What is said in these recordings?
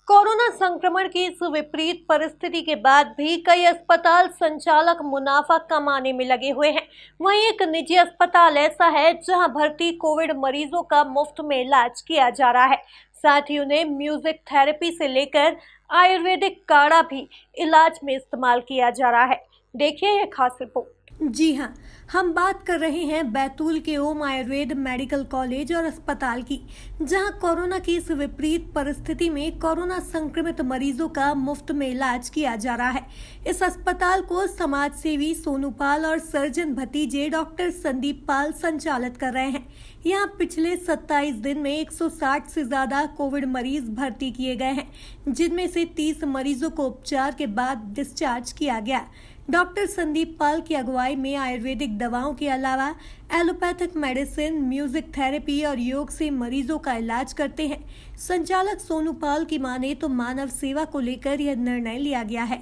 Corona संक्रमण की इस विपरीत परिस्थिति के बाद भी कई अस्पताल संचालक मुनाफा कमाने में लगे हुए हैं। वहीं एक निजी अस्पताल ऐसा है जहां भर्ती कोविड मरीजों का मुफ्त में इलाज किया जा रहा है। साथ ही उन्हें म्यूजिक थेरेपी से लेकर आयुर्वेदिक काढ़ा भी इलाज में इस्तेमाल किया जा रहा है। देखिए यह खास रिपोर्ट। जी हाँ, हम बात कर रहे हैं बैतूल के ओम आयुर्वेद मेडिकल कॉलेज और अस्पताल की, जहां कोरोना की इस विपरीत परिस्थिति में कोरोना संक्रमित मरीजों का मुफ्त में इलाज किया जा रहा है। इस अस्पताल को समाज सेवी सोनू पाल और सर्जन भतीजे डॉक्टर संदीप पाल संचालित कर रहे हैं। यहाँ पिछले 27 दिन में 160 से ज्यादा कोविड मरीज भर्ती किए गए हैं, जिनमें से 30 मरीजों को उपचार के बाद डिस्चार्ज किया गया। डॉक्टर संदीप पाल की अगुवाई में आयुर्वेदिक दवाओं के अलावा एलोपैथिक मेडिसिन, म्यूजिक थेरेपी और योग से मरीजों का इलाज करते हैं। संचालक सोनू पाल की माने तो मानव सेवा को लेकर यह निर्णय लिया गया है।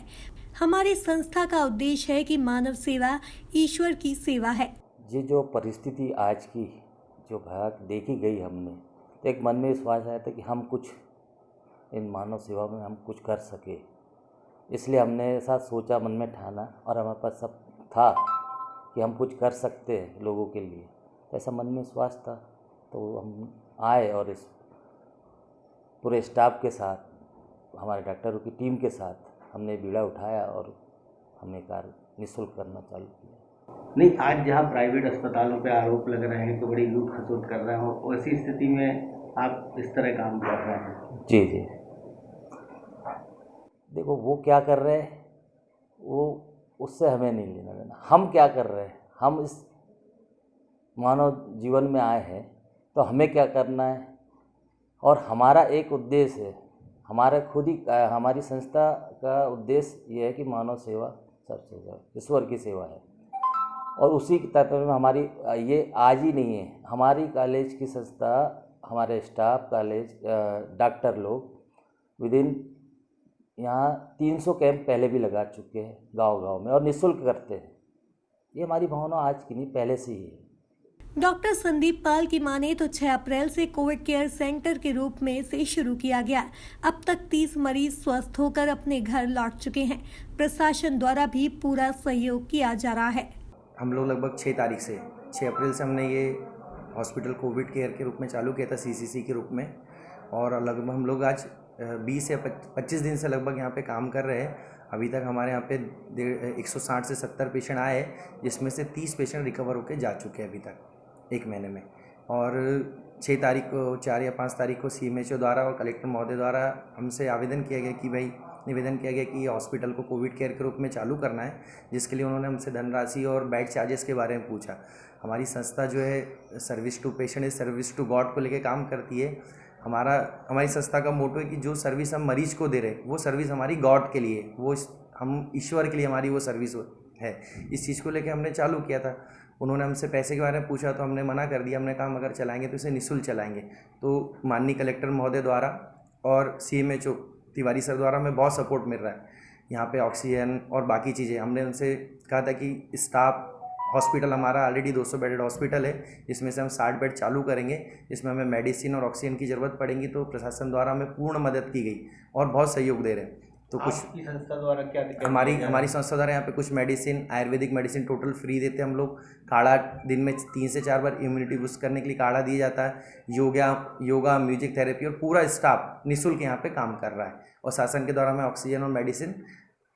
हमारी संस्था का उद्देश्य है कि मानव सेवा ईश्वर की सेवा है। ये जो परिस्थिति आज की जो भयानक देखी गई हमने, तो एक मन में विश्वास आया था कि हम कुछ इन मानव सेवा में हम कुछ कर सके। इसलिए हमने ऐसा सोचा, मन में ठाना, और हमारे पास सब था कि हम कुछ कर सकते हैं लोगों के लिए। तो ऐसा मन में विश्वास था, तो हम आए और इस पूरे स्टाफ के साथ, हमारे डॉक्टरों की टीम के साथ हमने बीड़ा उठाया और हमने कार्य निःशुल्क करना चालू किया। नहीं, आज जहाँ प्राइवेट अस्पतालों पे आरोप लग रहे हैं कि बड़ी लूट खसोट कर रहे हो, वैसी स्थिति में आप इस तरह काम कर रहे हैं। जी जी, देखो वो क्या कर रहे हैं, वो उससे हमें नहीं लेना देना। हम क्या कर रहे हैं, हम इस मानव जीवन में आए हैं, तो हमें क्या करना है। और हमारा एक उद्देश्य है, हमारा खुद ही हमारी संस्था का उद्देश्य ये है कि मानव सेवा सबसे ज़्यादा ईश्वर की सेवा है। और उसी के तत्व में हमारी ये आज ही नहीं है, हमारी कॉलेज की संस्था, हमारे स्टाफ, कॉलेज डॉक्टर लोग विदिन यहाँ 300 कैंप पहले भी लगा चुके हैं गांव-गांव में, और निःशुल्क करते हैं। ये हमारी भावना आज की नहीं, पहले से ही है। डॉक्टर संदीप पाल की माने तो 6 अप्रैल से कोविड केयर सेंटर के रूप में इसे शुरू किया गया। अब तक 30 मरीज स्वस्थ होकर अपने घर लौट चुके हैं। प्रशासन द्वारा भी पूरा सहयोग किया जा रहा है। हम लोग लगभग 6 तारीख से 6 अप्रैल से हमने ये हॉस्पिटल कोविड केयर के रूप में चालू किया था, सीसीसी के रूप में। और लगभग हम लोग आज 20 या 25 दिन से लगभग यहाँ पे काम कर रहे हैं। अभी तक हमारे यहाँ पे 160 से 70 पेशेंट आए, जिसमें से 30 पेशेंट रिकवर होकर जा चुके हैं अभी तक 1 महीने में। और 6 तारीख को, 4 या 5 तारीख को CMHO द्वारा और कलेक्टर महोदय द्वारा हमसे आवेदन किया गया कि भाई निवेदन किया गया कि हॉस्पिटल को कोविड केयर के रूप में चालू करना है, जिसके लिए उन्होंने हमसे धनराशि और बेड चार्जेस के बारे में पूछा। हमारी संस्था जो है service to patient is service to God को लेकर काम करती है। हमारी संस्था का मोटो है कि जो सर्विस हम मरीज को दे रहे हैं वो सर्विस हमारी गॉड के लिए, वो हम ईश्वर के लिए हमारी वो सर्विस है। इस चीज़ को लेकर हमने चालू किया था। उन्होंने हमसे पैसे के बारे में पूछा तो हमने मना कर दिया। हमने कहा अगर चलाएंगे तो इसे निःशुल्क चलाएंगे। तो माननीय कलेक्टर महोदय द्वारा और CMHO तिवारी सर द्वारा हमें बहुत सपोर्ट मिल रहा है। यहाँ पे ऑक्सीजन और बाकी चीज़ें, हमने उनसे कहा था कि स्टाफ हॉस्पिटल हमारा ऑलरेडी 200 बेडेड हॉस्पिटल है, इसमें से हम 60 बेड चालू करेंगे। इसमें हमें मेडिसिन और ऑक्सीजन की ज़रूरत पड़ेगी, तो प्रशासन द्वारा हमें पूर्ण मदद की गई और बहुत सहयोग दे रहे हैं। तो कुछ संस्था द्वारा क्या हमारी संस्था द्वारा यहाँ पे कुछ medicine, Ayurvedic medicine total free देते हैं हम लोग। काढ़ा दिन में 3 से 4 बार इम्यूनिटी बूस्ट करने के लिए काढ़ा दिया जाता है। योगा, म्यूजिक थेरेपी, और पूरा स्टाफ निःशुल्क यहाँ पे काम कर रहा है। और शासन के द्वारा हमें ऑक्सीजन और मेडिसिन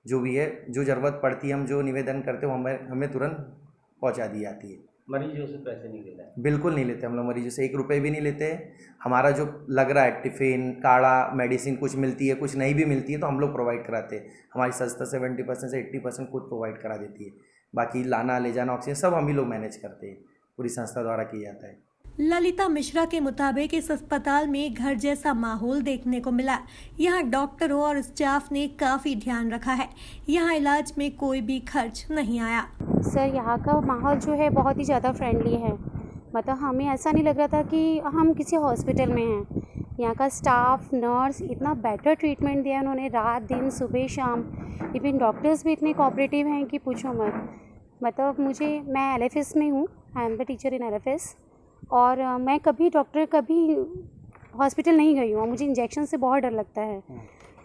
जो भी है, जो ज़रूरत पड़ती है, हम जो निवेदन करते हैं वो हमें तुरंत पहुंचा दी जाती है। मरीजों से पैसे नहीं लेते? बिल्कुल नहीं लेते, हम लोग मरीजों से 1 रुपये भी नहीं लेते। हमारा जो लग रहा है टिफ़िन, काढ़ा, मेडिसिन कुछ मिलती है, कुछ नहीं भी मिलती है तो हम लोग प्रोवाइड कराते हैं। हमारी संस्था 70% से 80% खुद प्रोवाइड करा देती है। बाकी लाना ले जाना, ऑक्सीजन सब हम ही लोग मैनेज करते हैं, पूरी संस्था द्वारा किया जाता है। ललिता मिश्रा के मुताबिक इस अस्पताल में घर जैसा माहौल देखने को मिला। यहाँ डॉक्टरों और स्टाफ ने काफी ध्यान रखा है। यहाँ इलाज में कोई भी खर्च नहीं आया। सर, यहाँ का माहौल जो है बहुत ही ज़्यादा फ्रेंडली है। मतलब हमें ऐसा नहीं लग रहा था कि हम किसी हॉस्पिटल में हैं। यहाँ का स्टाफ, नर्स इतना बेटर ट्रीटमेंट दिया उन्होंने, रात दिन, सुबह शाम। इवन डॉक्टर्स भी इतने कोऑपरेटिव हैं कि पूछो मत। मतलब मैं LFS में हूँ, I am the teacher in LFS। और मैं कभी हॉस्पिटल नहीं गई हूँ, मुझे इंजेक्शन से बहुत डर लगता है।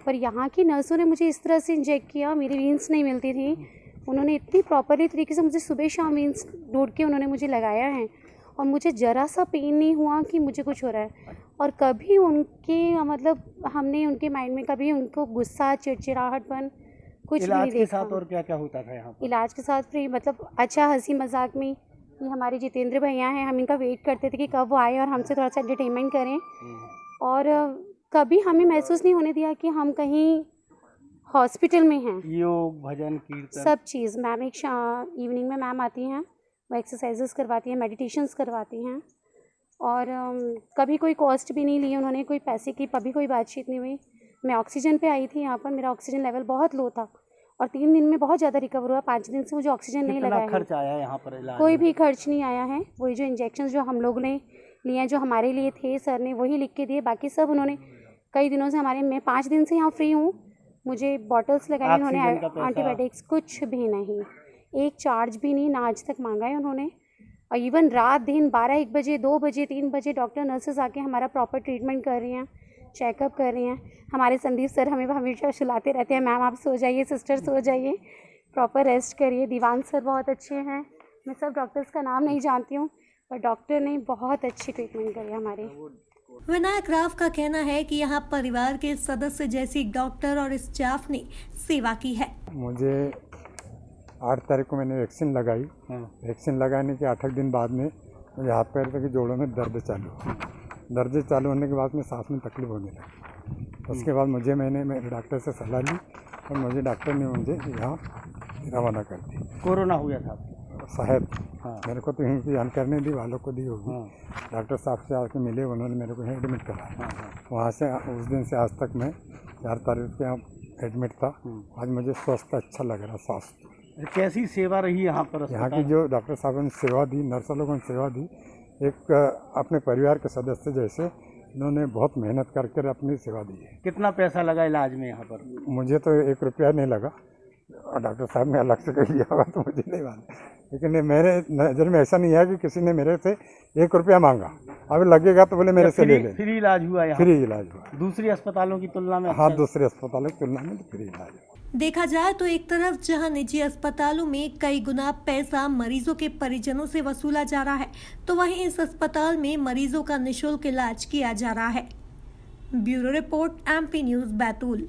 पर यहाँ की नर्सों ने मुझे इस तरह से इंजेक्ट किया, मेरी वीन्स नहीं मिलती थी, उन्होंने इतनी प्रॉपरली तरीके से मुझे सुबह शाम वीन्स ढूंढ के उन्होंने मुझे लगाया है और मुझे ज़रा सा पेन नहीं हुआ कि मुझे कुछ हो रहा है। और कभी उनके मतलब हमने उनके माइंड में कभी उनको गुस्सा, चिड़चिड़ाहटपन कुछ भी नहीं इलाज के देखा। साथ और क्या क्या होता था यहाँ पर? इलाज के साथ फ्री मतलब अच्छा हंसी मजाक में। ये हमारे जितेंद्र भैया हैं, हम इनका वेट करते थे कि कब वो आए और हमसे थोड़ा सा एंटरटेनमेंट करें। और कभी हमें महसूस नहीं होने दिया कि हम कहीं हॉस्पिटल में हैं। योग, भजन, कीर्तन, सब चीज़ मैम एक इवनिंग में मैम आती हैं, वो एक्सरसाइजेस करवाती हैं, मेडिटेशंस करवाती हैं। और कभी कोई कॉस्ट भी नहीं ली उन्होंने, कोई पैसे की कभी कोई बातचीत नहीं हुई। मैं ऑक्सीजन पे आई थी यहाँ पर, मेरा ऑक्सीजन लेवल बहुत लो था और 3 दिन में बहुत ज़्यादा रिकवर हुआ। 5 दिन से मुझे ऑक्सीजन नहीं लगा कितना है। खर्च आया यहाँ पर इलाज कोई में? भी खर्च नहीं आया है। वही जो इंजेक्शन जो हम लोग ने लिए हैं, जो हमारे लिए थे, सर ने वही लिख के दिए। बाकी सब उन्होंने कई दिनों से मैं 5 दिन से यहाँ फ्री हूँ, मुझे बॉटल्स लगाई उन्होंने, ऑक्सीजन का पैसा? एंटीबायोटिक्स कुछ भी नहीं, एक चार्ज भी नहीं, ना आज तक मांगा है उन्होंने। और इवन रात दिन 12-1 बजे, 2 बजे, 3 बजे डॉक्टर नर्सेस आके हमारा प्रॉपर ट्रीटमेंट कर रही हैं, चेकअप कर रही हैं। हमारे संदीप सर हमें हमेशा सुलाते रहते हैं, मैम आप सो जाइए, सिस्टर सो जाइए, प्रॉपर रेस्ट करिए। दीवान सर बहुत अच्छे हैं, मैं सब डॉक्टर्स का नाम नहीं जानती हूँ, पर डॉक्टर ने बहुत अच्छी ट्रीटमेंट करी हमारी। विनायक राव का कहना है कि यहाँ परिवार के सदस्य जैसी डॉक्टर और स्टाफ ने सेवा की है। मुझे 8 तारीख को मैंने वैक्सीन लगाई। वैक्सीन लगाने के 8 दिन बाद में मुझे हाथ पैर के जोड़ों में दर्द चालू होने के बाद में सांस में तकलीफ होने लगी। उसके बाद मैंने मेरे डॉक्टर से सलाह ली और मुझे डॉक्टर ने मुझे यहाँ रवाना कर दी। कोरोना हुआ था? शायद मेरे को तो इनकी जानकारी नहीं दी, वालों को दी होगी। डॉक्टर साहब से आके मिले, उन्होंने मेरे को एडमिट कराया। वहाँ से उस दिन से आज तक मैं 4 तारीख के यहाँ एडमिट था। आज मुझे स्वस्थ अच्छा लग रहा, स्वास्थ्य। कैसी सेवा रही यहाँ पर? यहाँ की जो डॉक्टर साहब ने सेवा दी, नर्स लोगों ने सेवा दी, एक अपने परिवार के सदस्य जैसे इन्होंने बहुत मेहनत करके अपनी सेवा दी है। कितना पैसा लगा इलाज में यहाँ पर? मुझे तो 1 रुपया नहीं लगा और डॉक्टर साहब ने अलग से कह लिया होगा तो मुझे नहीं मालूम, लेकिन मेरे नज़र में ऐसा नहीं है कि किसी ने मेरे से 1 रुपया मांगा। अब लगेगा तो बोले मेरे से ले ले। फ्री इलाज हुआ यहाँ? फ्री इलाज हुआ दूसरी अस्पतालों की तुलना में? हाँ, दूसरे अस्पतालों की तुलना में तो फ्री इलाज हुआ। देखा जाए तो एक तरफ जहां निजी अस्पतालों में कई गुना पैसा मरीजों के परिजनों से वसूला जा रहा है, तो वहीं इस अस्पताल में मरीजों का निःशुल्क इलाज किया जा रहा है। Bureau report, MP news, Betul.